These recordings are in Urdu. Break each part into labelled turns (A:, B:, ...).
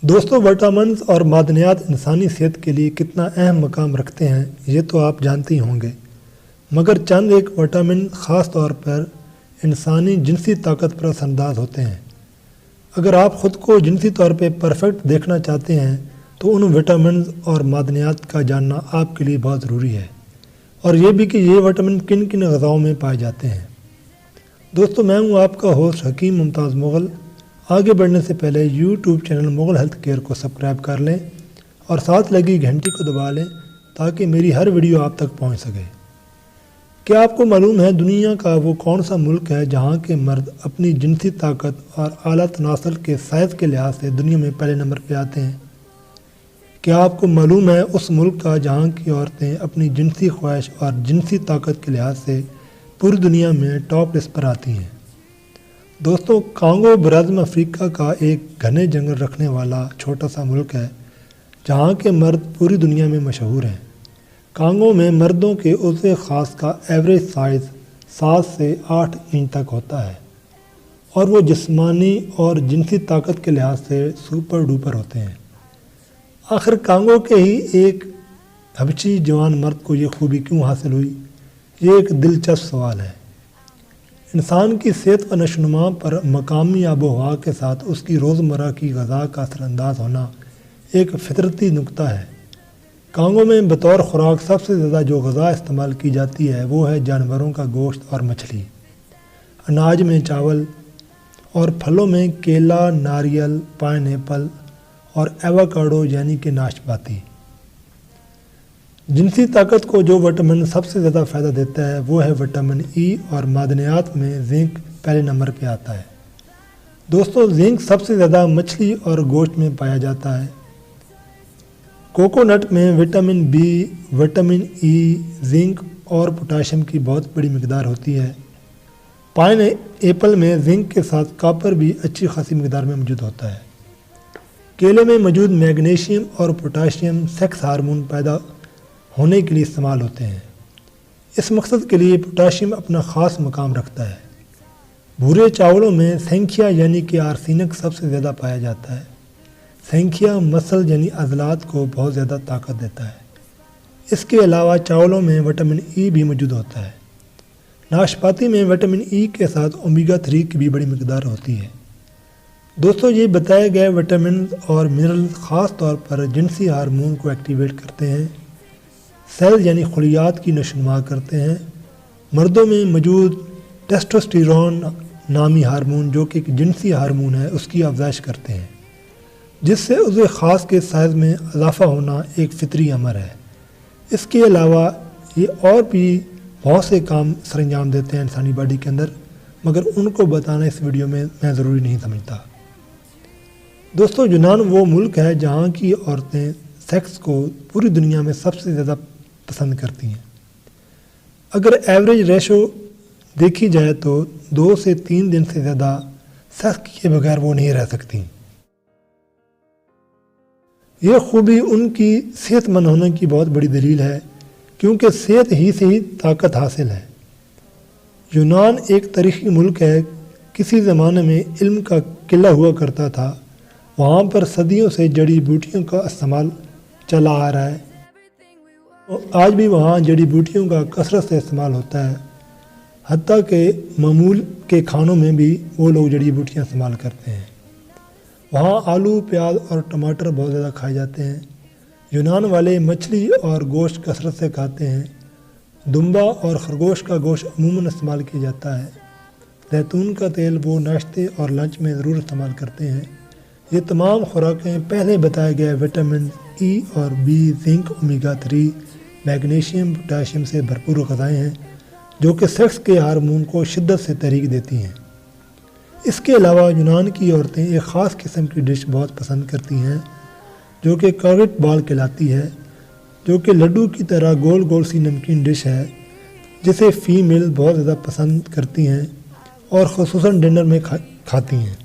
A: دوستوں، وٹامنز اور معدنیات انسانی صحت کے لیے کتنا اہم مقام رکھتے ہیں یہ تو آپ جانتے ہی ہوں گے، مگر چند ایک وٹامن خاص طور پر انسانی جنسی طاقت پر اثر انداز ہوتے ہیں۔ اگر آپ خود کو جنسی طور پہ پرفیکٹ دیکھنا چاہتے ہیں تو ان وٹامنز اور معدنیات کا جاننا آپ کے لیے بہت ضروری ہے، اور یہ بھی کہ یہ وٹامن کن کن غذاؤں میں پائے جاتے ہیں۔ دوستوں، میں ہوں آپ کا ہوسٹ حکیم ممتاز مغل۔ آگے بڑھنے سے پہلے YouTube channel Mughal health care کو سبسکرائب کر لیں اور ساتھ لگی گھنٹی کو دبا لیں تاکہ میری ہر ویڈیو آپ تک پہنچ سکے۔ کیا آپ کو معلوم ہے دنیا کا وہ کون سا ملک ہے جہاں کے مرد اپنی جنسی طاقت اور اعلیٰ تناسل کے سائز کے لحاظ سے دنیا میں پہلے نمبر پہ آتے ہیں؟ کیا آپ کو معلوم ہے اس ملک کا جہاں کی عورتیں اپنی جنسی خواہش اور جنسی طاقت کے لحاظ سے پوری دنیا میں ٹاپ لسٹ پر آتی ہیں؟ دوستوں، کانگو براعظم افریقہ کا ایک گھنے جنگل رکھنے والا چھوٹا سا ملک ہے جہاں کے مرد پوری دنیا میں مشہور ہیں۔ کانگو میں مردوں کے عضو خاص کا ایوریج سائز 7 سے 8 انچ تک ہوتا ہے، اور وہ جسمانی اور جنسی طاقت کے لحاظ سے سپر ڈوپر ہوتے ہیں۔ آخر کانگو کے ہی ایک حبشی جوان مرد کو یہ خوبی کیوں حاصل ہوئی؟ یہ ایک دلچسپ سوال ہے۔ انسان کی صحت و نشوونما پر مقامی آب و ہوا کے ساتھ اس کی روزمرہ کی غذا کا اثر انداز ہونا ایک فطرتی نکتہ ہے۔ کانگو میں بطور خوراک سب سے زیادہ جو غذا استعمال کی جاتی ہے وہ ہے جانوروں کا گوشت اور مچھلی، اناج میں چاول، اور پھلوں میں کیلا، ناریل، پائن ایپل اور ایووکاڈو یعنی کہ ناشپاتی۔ جنسی طاقت کو جو وٹامن سب سے زیادہ فائدہ دیتا ہے وہ ہے وٹامن ای، اور معدنیات میں زنک پہلے نمبر پہ آتا ہے۔ دوستوں، زنک سب سے زیادہ مچھلی اور گوشت میں پایا جاتا ہے۔ کوکونٹ میں vitamin B, vitamin E, zinc اور پوٹاشیم کی بہت بڑی مقدار ہوتی ہے۔ پائن ایپل میں زنک کے ساتھ کاپر بھی اچھی خاصی مقدار میں موجود ہوتا ہے۔ کیلے میں موجود میگنیشیم اور پوٹاشیم سیکس ہارمون پیدا ہونے کے لیے استعمال ہوتے ہیں۔ اس مقصد کے لیے پوٹاشیم اپنا خاص مقام رکھتا ہے۔ بھورے چاولوں میں سینکھیا یعنی کہ آرسینک سب سے زیادہ پایا جاتا ہے۔ سینکھیا مسل یعنی عضلات کو بہت زیادہ طاقت دیتا ہے۔ اس کے علاوہ چاولوں میں وٹامن ای بھی موجود ہوتا ہے۔ ناشپاتی میں وٹامن ای کے ساتھ اومیگا 3 کی بھی بڑی مقدار ہوتی ہے۔ دوستوں، یہ بتائے گئے وٹامنز اور منرلز خاص طور پر جنسی ہارمون کو ایکٹیویٹ کرتے ہیں، سیل یعنی خلیات کی نشوونما کرتے ہیں۔ مردوں میں موجود ٹیسٹوسٹیرون نامی ہارمون جو کہ ایک جنسی ہارمون ہے اس کی افزائش کرتے ہیں، جس سے عضو خاص کے سائز میں اضافہ ہونا ایک فطری امر ہے۔ اس کے علاوہ یہ اور بھی بہت سے کام سر انجام دیتے ہیں انسانی باڈی کے اندر، مگر ان کو بتانا اس ویڈیو میں ضروری نہیں سمجھتا۔ دوستوں، یونان وہ ملک ہے جہاں کی عورتیں سیکس کو پوری دنیا میں سب سے زیادہ پسند کرتی ہیں۔ اگر ایوریج ریشو دیکھی جائے تو 2 سے 3 دن سے زیادہ سیکس کیے بغیر وہ نہیں رہ سکتی۔ یہ خوبی ان کی صحت مند ہونے کی بہت بڑی دلیل ہے، کیونکہ صحت ہی سے ہی طاقت حاصل ہے۔ یونان ایک تاریخی ملک ہے۔ کسی زمانے میں علم کا قلعہ ہوا کرتا تھا۔ وہاں پر صدیوں سے جڑی بوٹیوں کا استعمال چلا آ رہا ہے۔ آج بھی وہاں جڑی بوٹیوں کا کثرت سے استعمال ہوتا ہے، حتیٰ کہ معمول کے کھانوں میں بھی وہ لوگ جڑی بوٹیاں استعمال کرتے ہیں۔ وہاں آلو، پیاز اور ٹماٹر بہت زیادہ کھائے جاتے ہیں۔ یونان والے مچھلی اور گوشت کثرت سے کھاتے ہیں۔ دمبا اور خرگوش کا گوشت عموماً استعمال کیا جاتا ہے۔ زیتون کا تیل وہ ناشتے اور لنچ میں ضرور استعمال کرتے ہیں۔ یہ تمام خوراکیں پہلے بتائے گئے وٹامن ای اور B, zinc, omega 3، magnesium, potassium سے بھرپور غذائیں ہیں جو کہ سیکس کے ہارمون کو شدت سے تحریک دیتی ہیں۔ اس کے علاوہ یونان کی عورتیں ایک خاص قسم کی ڈش بہت پسند کرتی ہیں جو کہ کاگٹ بال کہلاتی ہے، جو کہ لڈو کی طرح گول گول سی نمکین ڈش ہے جسے فیمیل بہت زیادہ پسند کرتی ہیں اور خصوصاً ڈنر میں کھاتی ہیں۔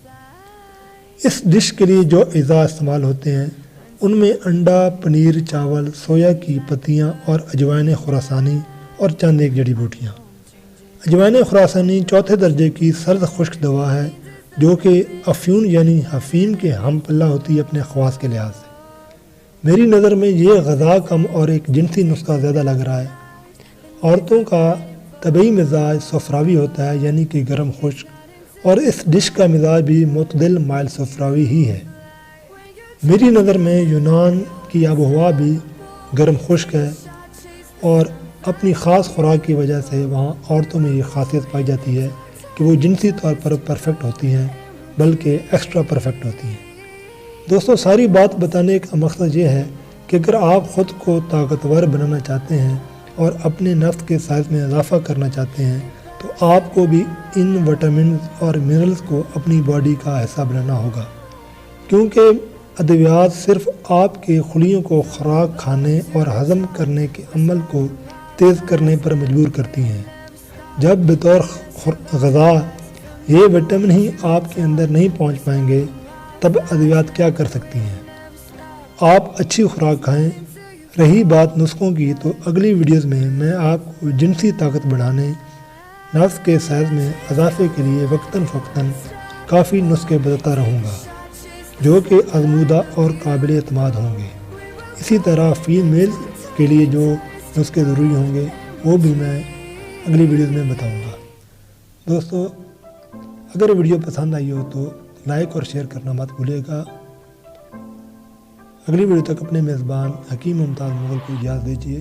A: اس ڈش کے لیے جو اجزاء استعمال ہوتے ہیں ان میں انڈا، پنیر، چاول، سویا کی پتیاں اور اجوائن خراسانی اور چند ایک جڑی بوٹیاں۔ اجوائن خراسانی 4تھے درجے کی سرد خشک دوا ہے جو کہ افیون یعنی حفیم کے ہم پلہ ہوتی ہے اپنے خواص کے لحاظ سے۔ میری نظر میں یہ غذا کم اور ایک جنسی نسخہ زیادہ لگ رہا ہے۔ عورتوں کا طبعی مزاج صفراوی ہوتا ہے، یعنی کہ گرم خشک، اور اس ڈش کا مزاج بھی معتدل مائل صفراوی ہی ہے۔ میری نظر میں یونان کی آب و ہوا بھی گرم خشک ہے، اور اپنی خاص خوراک کی وجہ سے وہاں عورتوں میں یہ خاصیت پائی جاتی ہے کہ وہ جنسی طور پر پرفیکٹ ہوتی ہیں، بلکہ ایکسٹرا پرفیکٹ ہوتی ہیں۔ دوستو، ساری بات بتانے کا مقصد یہ ہے کہ اگر آپ خود کو طاقتور بنانا چاہتے ہیں اور اپنے نفس کے سائز میں اضافہ کرنا چاہتے ہیں تو آپ کو بھی ان وٹامنز اور منرلز کو اپنی باڈی کا حصہ بنانا ہوگا، کیونکہ ادویات صرف آپ کے خلیوں کو خوراک کھانے اور ہضم کرنے کے عمل کو تیز کرنے پر مجبور کرتی ہیں۔ جب بطور غذا یہ وٹامن ہی آپ کے اندر نہیں پہنچ پائیں گے تب ادویات کیا کر سکتی ہیں؟ آپ اچھی خوراک کھائیں۔ رہی بات نسخوں کی، تو اگلی ویڈیوز میں میں آپ کو جنسی طاقت بڑھانے، نفس کے سائز میں اضافے کے لیے وقتاً فوقتاً کافی نسخے بتاتا رہوں گا جو کہ آزمودہ اور قابل اعتماد ہوں گے۔ اسی طرح فیمیل کے لیے جو نسخے ضروری ہوں گے وہ بھی میں اگلی ویڈیوز میں بتاؤں گا۔ دوستو، اگر ویڈیو پسند آئی ہو تو لائک اور شیئر کرنا مت بھولیے گا۔ اگلی ویڈیو تک اپنے میزبان حکیم ممتاز مغل کو اجازت دیجیے۔